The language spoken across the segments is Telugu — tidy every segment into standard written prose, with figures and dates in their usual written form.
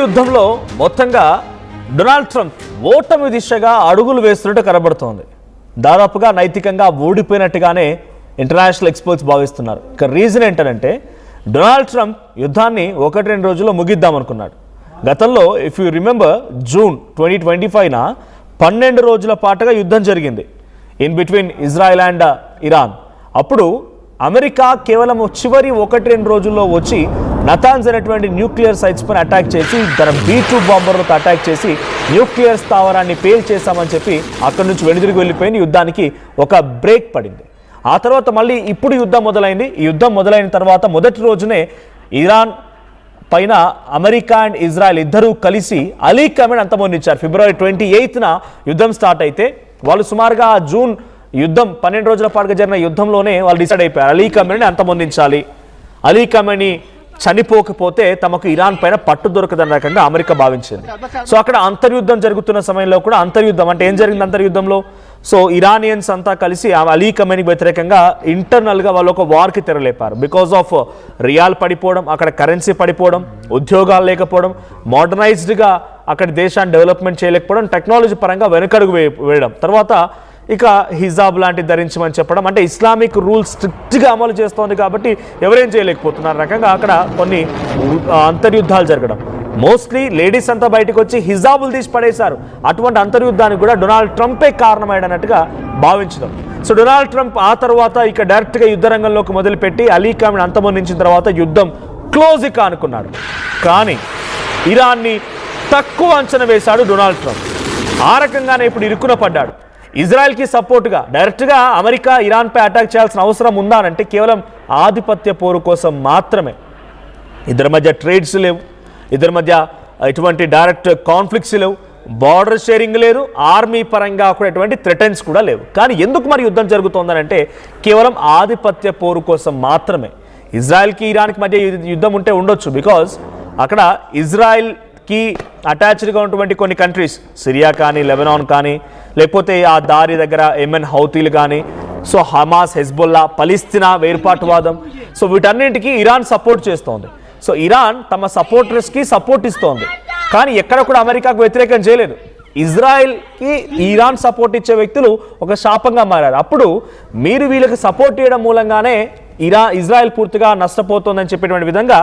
యుద్ధంలో మొత్తంగా డొనాల్డ్ ట్రంప్ ఓటమి దిశగా అడుగులు వేస్తున్నట్టు కనబడుతోంది. దాదాపుగా నైతికంగా ఓడిపోయినట్టుగానే ఇంటర్నేషనల్ ఎక్స్పర్ట్స్ భావిస్తున్నారు. ఇక రీజన్ ఏంటంటే డొనాల్డ్ ట్రంప్ యుద్ధాన్ని 1-2 రోజుల్లో ముగిద్దామనుకున్నాడు. గతంలో ఇఫ్ యూ రిమెంబర్ జూన్ 2025న 12 రోజుల పాటుగా యుద్ధం జరిగింది in between Israel and Iran. అప్పుడు అమెరికా కేవలం చివరి 1-2 రోజుల్లో వచ్చి నతాన్స్ అనేటువంటి న్యూక్లియర్ సైట్స్ పైన అటాక్ చేసి తన B-2 బాంబర్లకు అటాక్ చేసి న్యూక్లియర్ స్థావరాన్ని పేల్ చేశామని చెప్పి అక్కడి నుంచి వెనుదిరిగి వెళ్ళిపోయిన యుద్ధానికి ఒక బ్రేక్ పడింది. ఆ తర్వాత మళ్ళీ ఇప్పుడు యుద్ధం మొదలైంది. ఈ యుద్ధం మొదలైన తర్వాత మొదటి రోజునే ఇరాన్ పైన అమెరికా అండ్ ఇజ్రాయెల్ ఇద్దరూ కలిసి అలీ కమేని అంతమొందించారు. ఫిబ్రవరి 28న యుద్ధం స్టార్ట్ అయితే వాళ్ళు సుమారుగా జూన్ యుద్ధం 12 రోజుల పాటుగా జరిగిన యుద్ధంలోనే వాళ్ళు డిసైడ్ అయిపోయారు అలీ కమేని అంతమొందించాలి. అలీ కమేని చనిపోకపోతే తమకు ఇరాన్ పైన పట్టు దొరకదన్న రకంగా అమెరికా భావించింది. సో అక్కడ అంతర్యుద్ధం జరుగుతున్న సమయంలో కూడా అంతర్యుద్ధం అంటే ఏం జరిగింది అంతర్యుద్ధంలో? సో ఇరానియన్స్ అంతా కలిసి అలీ కమేనికి వ్యతిరేకంగా ఇంటర్నల్గా వాళ్ళు ఒక వార్కి తెరలేపారు. బికాస్ ఆఫ్ రియాల్ పడిపోవడం, అక్కడ కరెన్సీ పడిపోవడం, ఉద్యోగాలు లేకపోవడం, మోడర్నైజ్డ్గా అక్కడ దేశాన్ని డెవలప్మెంట్ చేయలేకపోవడం, టెక్నాలజీ పరంగా వెనుకడుగు వేయడం, తర్వాత ఇక హిజాబ్ లాంటి ధరించమని చెప్పడం, అంటే ఇస్లామిక్ రూల్స్ స్ట్రిక్ట్గా అమలు చేస్తోంది కాబట్టి ఎవరేం చేయలేకపోతున్నారు రకంగా అక్కడ కొన్ని అంతర్యుద్ధాలు జరగడం. మోస్ట్లీ లేడీస్ అంతా బయటకు వచ్చి హిజాబులు తీసి పడేశారు. అటువంటి అంతర్యుద్ధానికి కూడా డొనాల్డ్ ట్రంపే కారణమైనట్టుగా భావించడం. సో డొనాల్డ్ ట్రంప్ ఆ తర్వాత ఇక డైరెక్ట్గా యుద్ధ రంగంలోకి మొదలుపెట్టి అలీ కమేని అంతమొందించిన తర్వాత యుద్ధం క్లోజ్ ఇక అనుకున్నాడు. కానీ ఇరాన్ని తక్కువ అంచనా వేశాడు డొనాల్డ్ ట్రంప్. ఆ రకంగానే ఇప్పుడు ఇరుకున పడ్డాడు. ఇజ్రాయెల్కి సపోర్టుగా డైరెక్ట్గా అమెరికా ఇరాన్పై అటాక్ చేయాల్సిన అవసరం ఉందా అంటే కేవలం ఆధిపత్య పోరు కోసం మాత్రమే. ఇద్దరి మధ్య ట్రేడ్స్ లేవు, ఇద్దరి మధ్య ఎటువంటి డైరెక్ట్ కాన్ఫ్లిక్ట్స్ లేవు, బార్డర్ షేరింగ్ లేదు, ఆర్మీ పరంగా కూడా ఎటువంటి థ్రెటన్స్ కూడా లేవు. కానీ ఎందుకు మరి యుద్ధం జరుగుతోందని అంటే కేవలం ఆధిపత్య పోరు కోసం మాత్రమే. ఇజ్రాయెల్కి ఇరాన్కి మధ్య యుద్ధం ఉంటే ఉండొచ్చు, బికాజ్ అక్కడ ఇజ్రాయెల్కి అటాచ్డ్గా ఉన్నటువంటి కొన్ని కంట్రీస్ సిరియా కానీ, లెబనాన్ కానీ, లేకపోతే ఆ దారి దగ్గర యెమెన్ హౌతీలు కానీ, సో హమాస్, హెజ్బొల్లా, పలిస్తీనా వేర్పాటువాదం, సో వీటన్నింటికి ఇరాన్ సపోర్ట్ చేస్తోంది. సో ఇరాన్ తమ సపోర్టర్స్కి సపోర్ట్ ఇస్తోంది. కానీ ఎక్కడ కూడా అమెరికాకు వ్యతిరేకం చేయలేదు. ఇజ్రాయెల్కి ఇరాన్ సపోర్ట్ ఇచ్చే వ్యక్తులు ఒక శాపంగా మారారు. అప్పుడు మీరు వీళ్ళకి సపోర్ట్ చేయడం మూలంగానే ఇజ్రాయెల్ పూర్తిగా నష్టపోతుందని చెప్పేటువంటి విధంగా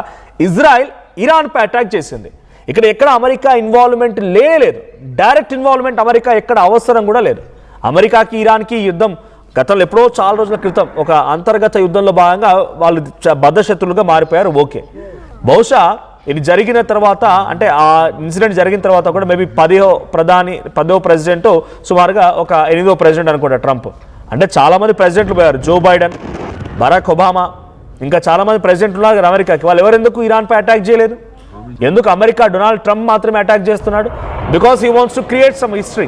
ఇజ్రాయెల్ ఇరాన్పై అటాక్ చేసింది. ఇక్కడ ఎక్కడ అమెరికా ఇన్వాల్వ్మెంట్ లేదు, డైరెక్ట్ ఇన్వాల్వ్మెంట్ అమెరికా ఎక్కడ అవసరం కూడా లేదు. అమెరికాకి ఇరాన్కి యుద్ధం గతంలో ఎప్పుడో చాలా రోజుల క్రితం ఒక అంతర్గత యుద్ధంలో భాగంగా వాళ్ళు బద్ధశత్రులుగా మారిపోయారు. ఓకే, బహుశా ఇది జరిగిన తర్వాత అంటే ఆ ఇన్సిడెంట్ జరిగిన తర్వాత కూడా మేబీ 10వ ప్రెసిడెంట్ సుమారుగా ఒక 8వ ప్రెసిడెంట్ అనుకుంటా ట్రంప్. అంటే చాలామంది ప్రెసిడెంట్లు పోయారు, జో బైడెన్, బరాక్ ఒబామా, ఇంకా చాలామంది ప్రెసిడెంట్లు ఉన్నారు అమెరికాకి. వాళ్ళు ఎవరెందుకు ఇరాన్పై అటాక్ చేయలేదు? ఎందుకు అమెరికా డొనాల్డ్ ట్రంప్ మాత్రమే అటాక్ చేస్తున్నాడు? Because he wants to create some history.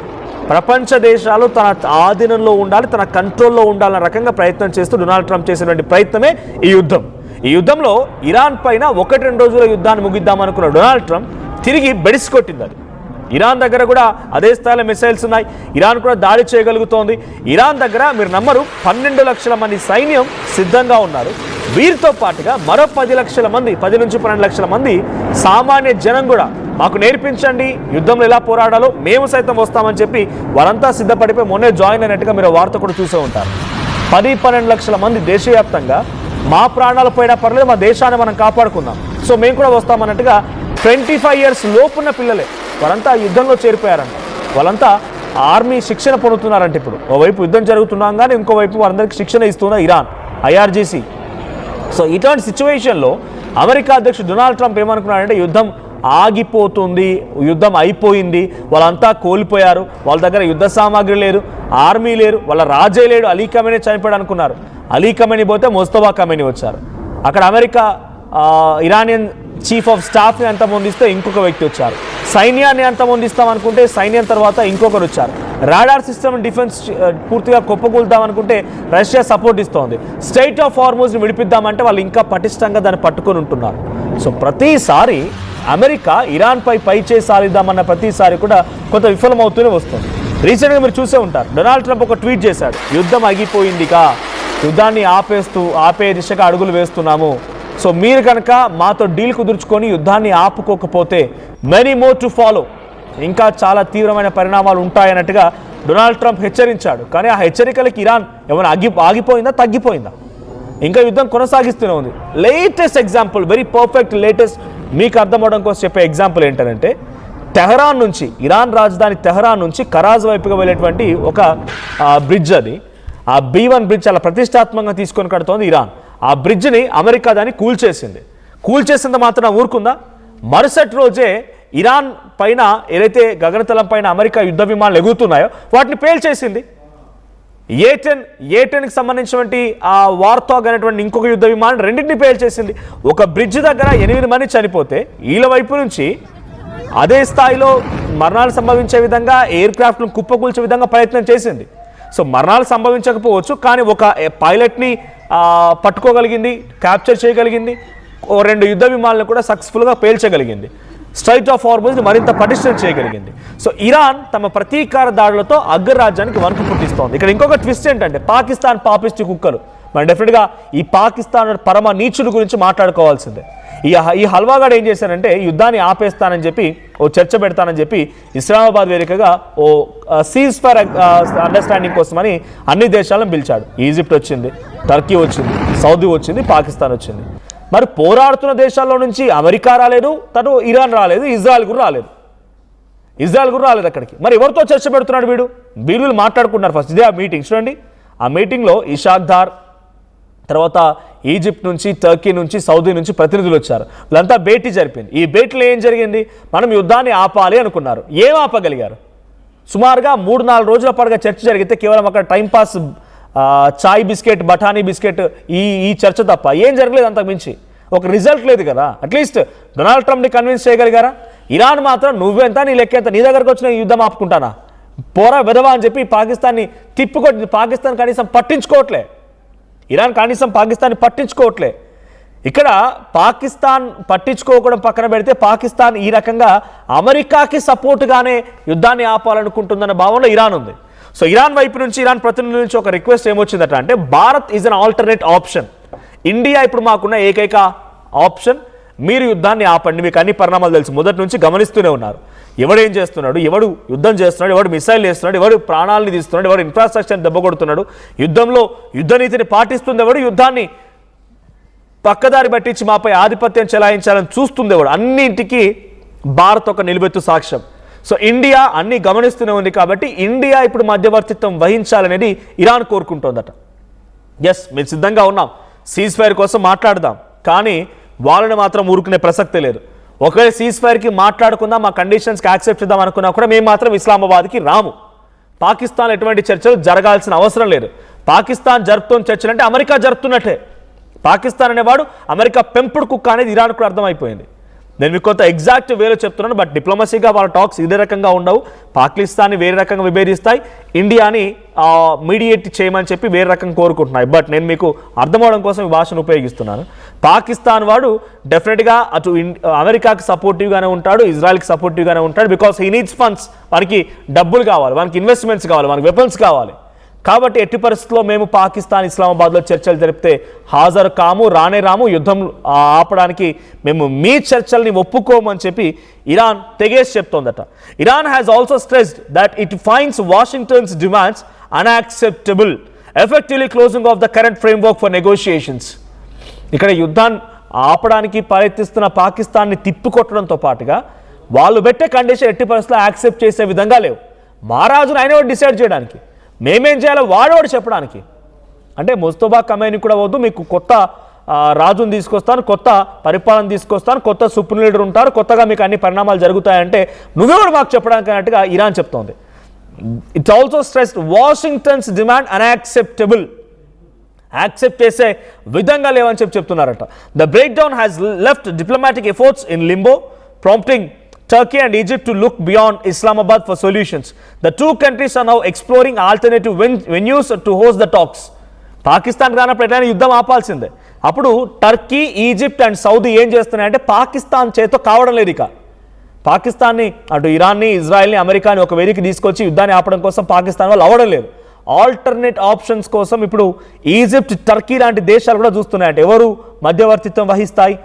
ప్రపంచ దేశాలు తన ఆధీనంలో ఉండాలి, తన కంట్రోల్లో ఉండాలన్న రకంగా ప్రయత్నం చేస్తూ డొనాల్డ్ ట్రంప్ చేసినటువంటి ప్రయత్నమే ఈ యుద్ధం. ఈ యుద్ధంలో ఇరాన్ పైన 1-2 రోజుల యుద్ధాన్ని ముగిద్దామనుకున్న డొనాల్డ్ ట్రంప్ తిరిగి బెడిసికొట్టింది. అది ఇరాన్ దగ్గర కూడా అదే స్థాయిలో మిసైల్స్ ఉన్నాయి, ఇరాన్ కూడా దాడి చేయగలుగుతోంది. ఇరాన్ దగ్గర మీరు నమ్మరు 12 లక్షల మంది సైన్యం సిద్ధంగా ఉన్నారు. వీరితో పాటుగా మరో 10 లక్షల మంది, 10 నుంచి 12 లక్షల మంది సామాన్య జనం కూడా మాకు నేర్పించండి యుద్ధంలో ఎలా పోరాడాలో, మేము సైతం వస్తామని చెప్పి వారంతా సిద్ధపడిపోయి మొన్నే జాయిన్ అయినట్టుగా మీరు వార్త కూడా చూసే ఉంటారు. 10-12 లక్షల మంది దేశవ్యాప్తంగా మా ప్రాణాలు పోయినా పర్లేదు, మా దేశాన్ని మనం కాపాడుకుందాం, సో మేము కూడా వస్తామన్నట్టుగా 25 ఇయర్స్ లోపున్న పిల్లలే వారంతా యుద్ధంలో చేరిపోయారంట. వాళ్ళంతా ఆర్మీ శిక్షణ పొందుతున్నారంటే ఇప్పుడు ఓవైపు యుద్ధం జరుగుతున్నాం కానీ ఇంకోవైపు వారందరికీ శిక్షణ ఇస్తున్న ఇరాన్, IRGC. సో ఇటువంటి సిచ్యువేషన్లో అమెరికా అధ్యక్షుడు డొనాల్డ్ ట్రంప్ ఏమనుకున్నాడంటే యుద్ధం ఆగిపోతుంది, యుద్ధం అయిపోయింది, వాళ్ళంతా కోల్పోయారు, వాళ్ళ దగ్గర యుద్ధ సామాగ్రి లేదు, ఆర్మీ లేరు, వాళ్ళ రాజే లేడు, అలీ కమేని చనిపోయాడు అనుకున్నారు. అలీ కమేని పోతే ముస్తఫా కమేని వచ్చారు. అక్కడ అమెరికా ఇరానియన్ చీఫ్ ఆఫ్ స్టాఫ్ని అంతమొందిస్తే ఇంకొక వ్యక్తి వచ్చారు. సైన్యాన్ని అంతమొందిస్తాం అనుకుంటే సైన్యం తర్వాత ఇంకొకరు వచ్చారు. రాడార్ సిస్టమ్ డిఫెన్స్ పూర్తిగా కుప్పకూలుదామనుకుంటే రష్యా సపోర్ట్ ఇస్తోంది. స్ట్రైట్ ఆఫ్ హార్మోజ్ని విడిపిద్దామంటే వాళ్ళు ఇంకా పటిష్టంగా దాన్ని పట్టుకొని ఉంటున్నారు. సో ప్రతిసారి అమెరికా ఇరాన్పై పైచేయి సాధిద్దామన్న ప్రతిసారి కూడా కొంత విఫలమవుతూనే వస్తుంది. రీసెంట్గా మీరు చూసే ఉంటారు, డొనాల్డ్ ట్రంప్ ఒక ట్వీట్ చేశాడు, యుద్ధం ఆగిపోయిందిగా, యుద్ధాన్ని ఆపే దిశగా అడుగులు వేస్తున్నాము, సో మీరు కనుక మాతో డీల్ కుదుర్చుకొని యుద్ధాన్ని ఆపుకోకపోతే మెనీ మోర్ టు ఫాలో, ఇంకా చాలా తీవ్రమైన పరిణామాలు ఉంటాయన్నట్టుగా డొనాల్డ్ ట్రంప్ హెచ్చరించాడు. కానీ ఆ హెచ్చరికలకి ఇరాన్ ఏమైనా ఆగిపోయిందా, తగ్గిపోయిందా? ఇంకా యుద్ధం కొనసాగిస్తూనే ఉంది. Latest example, very perfect latest మీకు అర్థం అవడం కోసం చెప్పే ఎగ్జాంపుల్ ఏంటంటే, టెహరాన్ నుంచి, ఇరాన్ రాజధాని టెహరాన్ నుంచి కరాజ్ వైపుగా వెళ్ళేటువంటి ఒక బ్రిడ్జ్, అది ఆ B1 బ్రిడ్జ్ చాలా ప్రతిష్టాత్మకంగా తీసుకొని కడుతోంది ఇరాన్. ఆ బ్రిడ్జ్ని అమెరికా దాన్ని కూల్చేసింది మాత్రం ఊరుకుందా? మరుసటి రోజే ఇరాన్ పైన ఏదైతే గగనతలం పైన అమెరికా యుద్ధ విమానాలు ఎగురుతున్నాయో వాటిని పేల్చేసింది. ఏ10కి సంబంధించినటువంటి ఆ వార్తాగ్ అనేటువంటి ఇంకొక యుద్ధ విమానం రెండింటిని పేల్చేసింది. ఒక బ్రిడ్జ్ దగ్గర 8 మంది చనిపోతే వీళ్ళ వైపు నుంచి అదే స్థాయిలో మరణాలు సంభవించే విధంగా ఎయిర్ క్రాఫ్ట్ను కుప్పకూల్చే విధంగా ప్రయత్నం చేసింది. సో మరణాలు సంభవించకపోవచ్చు, కానీ ఒక పైలట్ని పట్టుకోగలిగింది, క్యాప్చర్ చేయగలిగింది, 2 యుద్ధ విమానాలను కూడా సక్సెస్ఫుల్గా పేల్చగలిగింది, స్ట్రైట్ ఆఫ్ హార్మోజ్ని మరింత పటిష్టం చేయగలిగింది. సో ఇరాన్ తమ ప్రతీకార దాడులతో అగ్రరాజ్యానికి వణుకు పుట్టిస్తోంది. ఇక్కడ ఇంకొక ట్విస్ట్ ఏంటంటే, పాకిస్తాన్ పాపిస్టి కుక్కలు, మనం డెఫినెట్గా ఈ పాకిస్తాన్ పరమ నీచుల గురించి మాట్లాడుకోవాల్సిందే. ఈ హల్వాగాడు ఏం చేశారంటే, యుద్ధాన్ని ఆపేస్తానని చెప్పి, ఓ చర్చ పెడతానని చెప్పి ఇస్లామాబాద్ వేదికగా ఓ సీజ్ ఫైర్ అండర్స్టాండింగ్ కోసమని అన్ని దేశాలను పిలిచాడు. ఈజిప్ట్ వచ్చింది, టర్కీ వచ్చింది, సౌదీ వచ్చింది, పాకిస్తాన్ వచ్చింది. మరి పోరాడుతున్న దేశాల్లో నుంచి అమెరికా రాలేదు, తను ఇరాన్ రాలేదు, ఇజ్రాయెల్ కూడా రాలేదు అక్కడికి. మరి ఎవరితో చర్చ పెడుతున్నాడు వీళ్ళు మాట్లాడుకున్నారు. ఫస్ట్ ఇదే ఆ మీటింగ్ చూడండి. ఆ మీటింగ్లో ఇషాక్దార్, తర్వాత ఈజిప్ట్ నుంచి, టర్కీ నుంచి, సౌదీ నుంచి ప్రతినిధులు వచ్చారు. వీళ్ళంతా భేటీ జరిపింది. ఈ భేటీలో ఏం జరిగింది? మనం యుద్ధాన్ని ఆపాలి అనుకున్నారు. ఏం ఆపగలిగారు? సుమారుగా 3-4 రోజుల పాటుగా చర్చ జరిగితే కేవలం అక్కడ టైంపాస్ చాయ్ బిస్కెట్, బఠానీ బిస్కెట్, ఈ చర్చ తప్ప ఏం జరగలేదు. అంతకు మించి ఒక రిజల్ట్ లేదు కదా. అట్లీస్ట్ డొనాల్డ్ ట్రంప్ని కన్విన్స్ చేయగలిగారా? ఇరాన్ మాత్రం నువ్వెంత, నీ లెక్కెంత, నీ దగ్గరకు వచ్చిన యుద్ధం ఆపుకుంటానా, పోరా విధవా అని చెప్పి పాకిస్తాన్ని తిప్పుకొట్టి, పాకిస్తాన్ కనీసం పట్టించుకోవట్లే, ఇరాన్ కనీసం పాకిస్తాన్ని పట్టించుకోవట్లే. ఇక్కడ పాకిస్తాన్ పట్టించుకోవడం పక్కన పెడితే, పాకిస్తాన్ ఈ రకంగా అమెరికాకి సపోర్టుగానే యుద్ధాన్ని ఆపాలనుకుంటుందన్న భావనలో ఇరాన్ ఉంది. సో ఇరాన్ వైపు నుంచి, ఇరాన్ ప్రతినిధుల నుంచి ఒక రిక్వెస్ట్ ఏమొచ్చిందట అంటే, Bharat is an alternate option, India ఇప్పుడు మాకున్న ఏకైక ఆప్షన్, మీరు యుద్ధాన్ని ఆపండి. మీకు అన్ని పరిణామాలు తెలుసు, మొదటి నుంచి గమనిస్తూనే ఉన్నారు. ఎవడేం చేస్తున్నాడు, ఎవడు యుద్ధం చేస్తున్నాడు, ఎవడు మిసైల్ వేస్తున్నాడు, ఎవడు ప్రాణాలని తీస్తున్నాడు, ఎవడు ఇన్ఫ్రాస్ట్రక్చర్ని దెబ్బకొడుతున్నాడు, యుద్ధంలో యుద్ధనీతిని పాటిస్తుంది ఎవడు, యుద్ధాన్ని పక్కదారి పట్టించి మాపై ఆధిపత్యం చెలాయించాలని చూస్తుంది ఎవడు, అన్నింటికి భారత్ ఒక నిలువెత్తు సాక్ష్యం. సో ఇండియా అన్ని గమనిస్తూనే ఉంది కాబట్టి ఇండియా ఇప్పుడు మధ్యవర్తిత్వం వహించాలనేది ఇరాన్ కోరుకుంటోందట. ఎస్, మేము సిద్ధంగా ఉన్నాం, సీజ్ ఫైర్ కోసం మాట్లాడదాం, కానీ వాళ్ళని మాత్రం ఊరుకునే ప్రసక్తే లేదు. ఒకవేళ సీజ్ ఫైర్కి మాట్లాడుకుందాం, మా కండిషన్స్కి యాక్సెప్ట్ చేద్దాం అనుకున్నా కూడా మేము మాత్రం ఇస్లామాబాద్కి రాము. పాకిస్తాన్ ఎటువంటి చర్చలు జరగాల్సిన అవసరం లేదు. పాకిస్తాన్ జరుపుతున్న చర్చలు అంటే అమెరికా జరుపుతున్నట్టే. పాకిస్తాన్ అనేవాడు అమెరికా పెంపుడు కుక్క అనేది ఇరాన్ కూడా అర్థమైపోయింది. నేను మీకు కొంత ఎగ్జాక్ట్ వేలో చెప్తున్నాను, బట్ డిప్లొమసీగా వాళ్ళ టాక్స్ ఇదే రకంగా ఉండవు. పాకిస్తాన్ని వేరే రకంగా విభేదిస్తాయి, ఇండియాని మీడియేట్ చేయమని చెప్పి వేరే రకంగా కోరుకుంటున్నాయి. బట్ నేను మీకు అర్థమవడం కోసం ఈ భాషను ఉపయోగిస్తున్నాను. పాకిస్తాన్ వాడు డెఫినెట్గా అటు అమెరికాకి సపోర్టివ్గానే ఉంటాడు, ఇజ్రాయెల్కి సపోర్టివ్గానే ఉంటాడు. బికాస్ హీ నీడ్స్ ఫండ్స్, వానికి డబ్బులు కావాలి, వానికి ఇన్వెస్ట్మెంట్స్ కావాలి, వానికి వెపన్స్ కావాలి. కాబట్టి ఎట్టి పరిస్థితుల్లో మేము పాకిస్తాన్ ఇస్లామాబాద్లో చర్చలు జరిపితే హాజరు కాము, రాము, యుద్ధం ఆపడానికి మేము మీ చర్చల్ని ఒప్పుకోమని చెప్పి ఇరాన్ తెగేసి చెప్తోందట. Iran has also stressed that it finds Washington's demands unacceptable, effectively closing off the current framework for negotiations. ఇక్కడ యుద్ధాన్ని ఆపడానికి ప్రయత్నిస్తున్న పాకిస్తాన్ని తిప్పికొట్టడంతో పాటుగా వాళ్ళు పెట్టే కండిషన్ ఎట్టి పరిస్థితుల్లో యాక్సెప్ట్ చేసే విధంగా లేవు. మహారాజును ఆయన డిసైడ్ చేయడానికి, మేమేం చేయాలో వాడోడు చెప్పడానికి. అంటే ముస్తఫా ఖమైనీ కూడా వద్దు, మీకు కొత్త రాజును తీసుకొస్తాను, కొత్త పరిపాలన తీసుకొస్తాను, కొత్త సుప్రీం లీడర్ ఉంటారు, కొత్తగా మీకు అన్ని పరిణామాలు జరుగుతాయంటే నువ్వెవడు మాకు చెప్పడానికి అన్నట్టుగా ఇరాన్ చెప్తోంది. It's also stressed Washington's demand unacceptable, accept చేసే విధంగా లేవని చెప్తున్నారట. The breakdown has left diplomatic efforts in limbo, prompting Turkey and Egypt to look beyond Islamabad for solutions. The two countries are now exploring alternative venues to host the talks. Pakistan రానప్పుడు ఎట్లయినా యుద్ధం ఆపాల్సిందే. అప్పుడు టర్కీ, ఈజిప్ట్ అండ్ సౌదీ ఏం చేస్తున్నాయంటే పాకిస్తాన్ చేతో కావడం లేదు. ఇక పాకిస్తాన్ని, అటు ఇరాన్ని, ఇజ్రాయెల్ని, అమెరికాని ఒక వేదికకి తీసుకొచ్చి యుద్ధాన్ని ఆపడం కోసం పాకిస్తాన్ వాళ్ళు అవ్వడం లేదు. ఆల్టర్నేట్ ఆప్షన్స్ కోసం ఇప్పుడు ఈజిప్ట్, టర్కీ లాంటి దేశాలు కూడా చూస్తున్నాయంటే ఎవరు మధ్యవర్తిత్వం వహిస్తాయి,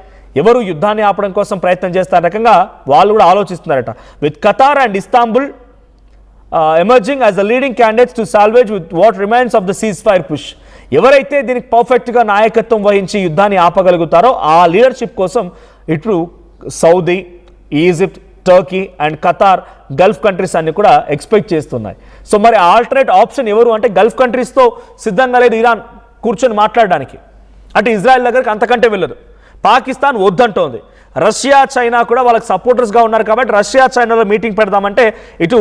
ఎవరు యుద్ధాన్ని ఆపడం కోసం ప్రయత్నం చేస్తారు రకంగా వాళ్ళు కూడా ఆలోచిస్తున్నారట. With Qatar and Istanbul emerging as the leading candidates to salvage with what remains of the ceasefire push. ఎవరైతే దీనికి పర్ఫెక్ట్గా నాయకత్వం వహించి యుద్ధాన్ని ఆపగలుగుతారో ఆ లీడర్షిప్ కోసం ఇటు Saudi, Egypt, Turkey and Qatar, Gulf countries అన్ని కూడా ఎక్స్పెక్ట్ చేస్తున్నాయి. సో మరి ఆల్టర్నేట్ ఆప్షన్ ఎవరు అంటే గల్ఫ్ కంట్రీస్తో సిద్ధంగా లేదు ఇరాన్ కూర్చొని మాట్లాడడానికి. అంటే ఇజ్రాయెల్ దగ్గరికి అంతకంటే వెళ్ళదు. పాకిస్తాన్ వద్దంటోంది. రష్యా, చైనా కూడా వాళ్ళకి సపోర్టర్స్గా ఉన్నారు కాబట్టి రష్యా, చైనాలో మీటింగ్ పెడదామంటే ఇటు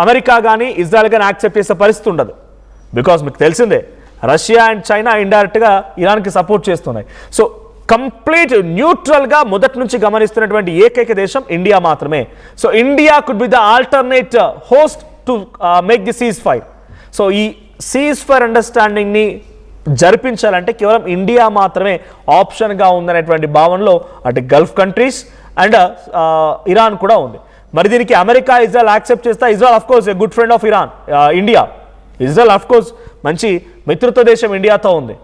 అమెరికా కానీ ఇజ్రాయెల్ కానీ యాక్సెప్ట్ చేసే పరిస్థితి ఉండదు. బికాస్ మీకు తెలిసిందే రష్యా అండ్ చైనా ఇండైరెక్ట్గా ఇరాన్కి సపోర్ట్ చేస్తున్నాయి. సో కంప్లీట్ న్యూట్రల్గా మొదటి నుంచి గమనిస్తున్నటువంటి ఏకైక దేశం ఇండియా మాత్రమే. So India could be the alternate host to make the cease fire. So ఈ సీజ్ ఫైర్ అండర్స్టాండింగ్ని జరిపించాలంటే కేవలం ఇండియా మాత్రమే ఆప్షన్గా ఉందనేటువంటి భావనలో అటు గల్ఫ్ కంట్రీస్ అండ్ ఇరాన్ కూడా ఉంది. మరి దీనికి అమెరికా, ఇజ్రాయెల్ యాక్సెప్ట్ చేస్తా. Israel of course a good friend of India. Israel of course మంచి మిత్రత్వ దేశం ఇండియాతో ఉంది.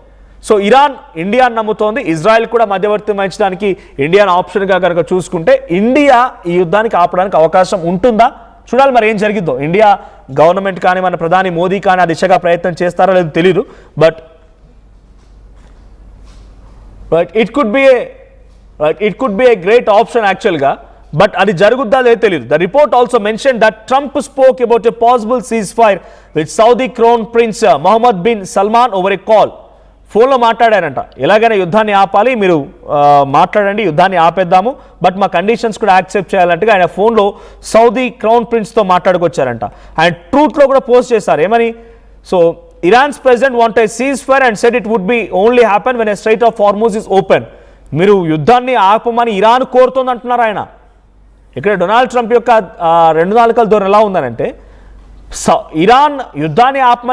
సో ఇరాన్ ఇండియాను నమ్ముతోంది. ఇజ్రాయెల్ కూడా మధ్యవర్తి వహించడానికి ఇండియాను ఆప్షన్గా కనుక చూసుకుంటే ఇండియా ఈ యుద్ధానికి ఆపడానికి అవకాశం ఉంటుందా చూడాలి. మరి ఏం జరిగిద్దో. ఇండియా గవర్నమెంట్ కానీ మన ప్రధాని మోదీ కానీ ఆ దిశగా ప్రయత్నం చేస్తారో లేదో తెలియదు. But it could be a great option actually, but అది జరుగుద్దా లేదో తెలియదు. The report also mentioned that Trump spoke about a possible ceasefire with Saudi Crown Prince Mohammed bin Salman over a call. ఫోన్లో మాట్లాడారంట. ఎలాగైనా యుద్ధాన్ని ఆపాలి, మీరు మాట్లాడండి, యుద్ధాన్ని ఆపేద్దాము, బట్ మా కండిషన్స్ కూడా యాక్సెప్ట్ చేయాలంటే ఆయన ఫోన్లో సౌదీ క్రౌన్ ప్రిన్స్తో మాట్లాడుకొచ్చారంట. ఆయన ట్రూత్లో కూడా పోస్ట్ చేశారు ఏమని. So Iran's president wanted a ceasefire and said it would be only happen when a Strait of Hormuz is open. మీరు యుద్ధాన్ని ఆపమని ఇరాన్ కోరుతోంది అంటున్నారు ఆయన. ఇక్కడ డొనాల్డ్ ట్రంప్ యొక్క 2 నాలుకల ధోరణి ఎలా ఉందనంటే ఇరాన్ యుద్ధాన్ని ఆపమని